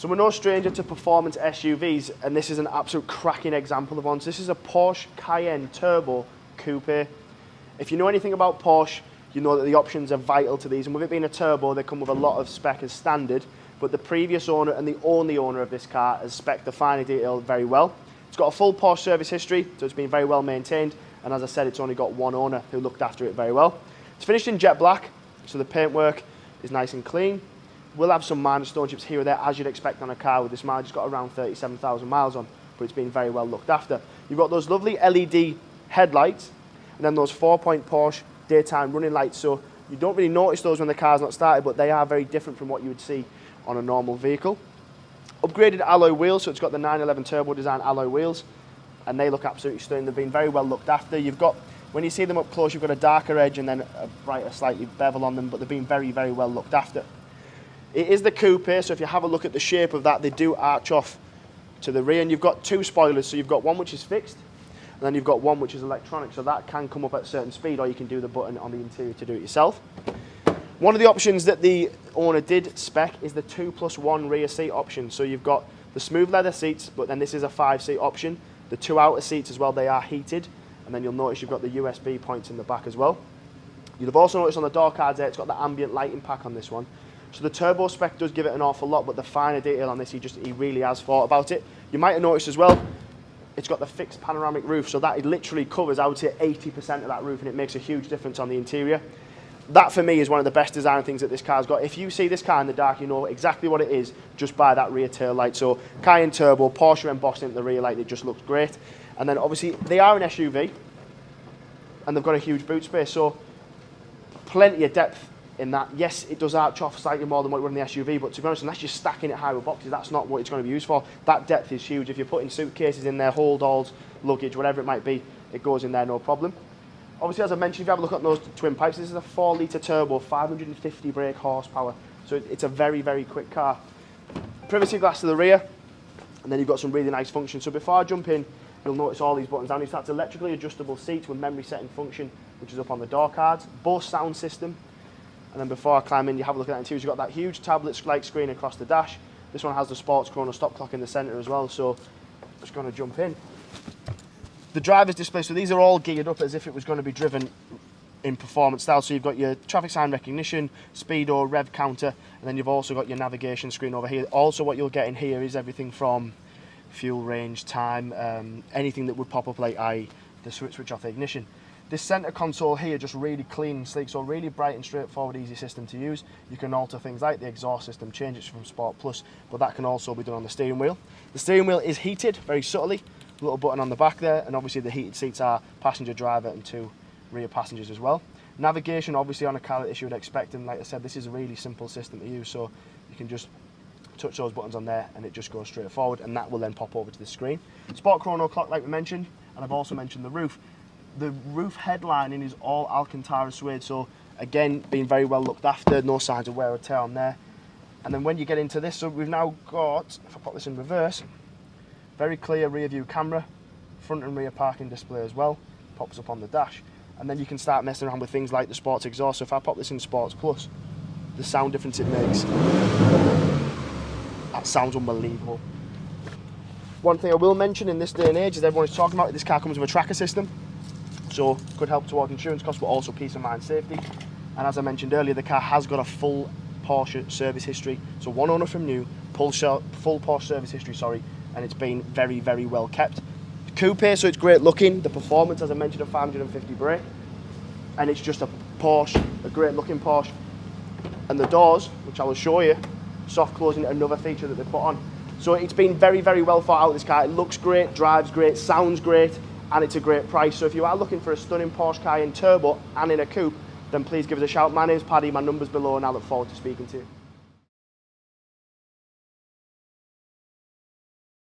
So we're no stranger to performance SUVs, and this is an absolute cracking example of one. So this is a Porsche Cayenne Turbo Coupe. If you know anything about Porsche, you know that the options are vital to these, and with it being a turbo, they come with a lot of spec as standard, but the previous owner and the only owner of this car has spec'd the finer detail very well. It's got a full Porsche service history, so it's been very well maintained, and as I said, it's only got one owner who looked after it very well. It's finished in jet black, so the paintwork is nice and clean. We'll have some minor stone chips here or there, as you'd expect on a car with this mileage. It's got around 37,000 miles on, but it's been very well looked after. You've got those lovely LED headlights, and then those 4-point Porsche daytime running lights, so you don't really notice those when the car's not started, but they are very different from what you would see on a normal vehicle. Upgraded alloy wheels, so it's got the 911 Turbo design alloy wheels, and they look absolutely stunning. They've been very well looked after. You've got, when you see them up close, you've got a darker edge and then a brighter, slightly bevel on them, but they've been very, very well looked after. It is the coupe, so if you have a look at the shape of that, they do arch off to the rear, and you've got two spoilers. So you've got one which is fixed, and then you've got one which is electronic, so that can come up at a certain speed, or you can do the button on the interior to do it yourself. One of the options that the owner did spec is the 2+1 rear seat option. So you've got the smooth leather seats, but then this is a 5-seat option. The 2 outer seats as well, they are heated, and then you'll notice you've got the USB points in the back as well. You'll have also noticed on the door cards there, it's got the ambient lighting pack on this one. So the turbo spec does give it an awful lot, but the finer detail on this, he really has thought about it. You might have noticed as well, it's got the fixed panoramic roof, so that it literally covers, I would say, 80% of that roof, and it makes a huge difference on the interior. That, for me, is one of the best design things that this car's got. If you see this car in the dark, you know exactly what it is just by that rear tail light. So Cayenne Turbo, Porsche embossed into the rear light, it just looks great. And then obviously they are an SUV, and they've got a huge boot space, so plenty of depth in that. Yes, it does arch off slightly more than what it would in the SUV, but to be honest, unless you're stacking it high with boxes, that's not what it's going to be used for. That depth is huge. If you're putting suitcases in there, hold-alls, luggage, whatever it might be, it goes in there no problem. Obviously, as I mentioned, if you have a look at those twin pipes, this is a 4-litre turbo, 550 brake horsepower, so it's a very, very quick car. Privacy glass to the rear, and then you've got some really nice functions. So before I jump in, you'll notice all these buttons down. You've got electrically adjustable seats with memory setting function, which is up on the door cards, Bose sound system. And then before I climb in, you have a look at that interior. You've got that huge tablet-like screen across the dash. This one has the sports chrono stop clock in the centre as well, so I'm just going to jump in. The driver's display, so these are all geared up as if it was going to be driven in performance style. So you've got your traffic sign recognition, speedo, rev counter, and then you've also got your navigation screen over here. Also what you'll get in here is everything from fuel range, time, anything that would pop up like the switch off the ignition. This centre console here, just really clean and sleek, so really bright and straightforward, easy system to use. You can alter things like the exhaust system, change it from Sport Plus, but that can also be done on the steering wheel. The steering wheel is heated very subtly, a little button on the back there, and obviously the heated seats are passenger, driver and 2 rear passengers as well. Navigation, obviously on a car like this you would expect, and like I said, this is a really simple system to use, so you can just touch those buttons on there and it just goes straight forward, and that will then pop over to the screen. Sport chrono clock like we mentioned, and I've also mentioned the roof. The roof headlining is all Alcantara suede, so again, being very well looked after, no signs of wear or tear on there. And then when you get into this, so we've now got, if I pop this in reverse, very clear rear view camera, front and rear parking display as well, pops up on the dash. And then you can start messing around with things like the sports exhaust. So if I pop this in Sports Plus, the sound difference it makes, that sounds unbelievable. One thing I will mention in this day and age is everyone is talking about it, this car comes with a tracker system. So could help towards insurance costs, but also peace of mind, safety. And as I mentioned earlier, the car has got a full Porsche service history. So one owner from new, full Porsche service history, sorry, and it's been very, very well kept. The coupe, so it's great looking. The performance, as I mentioned, a 550 brake, and it's just a Porsche, a great looking Porsche. And the doors, which I will show you, soft closing, another feature that they put on. So it's been very, very well thought out, this car. It looks great, drives great, sounds great, and it's a great price. So if you are looking for a stunning Porsche Cayenne Turbo and in a coupe, then please give us a shout. My name's Paddy, my number's below, and I look forward to speaking to you.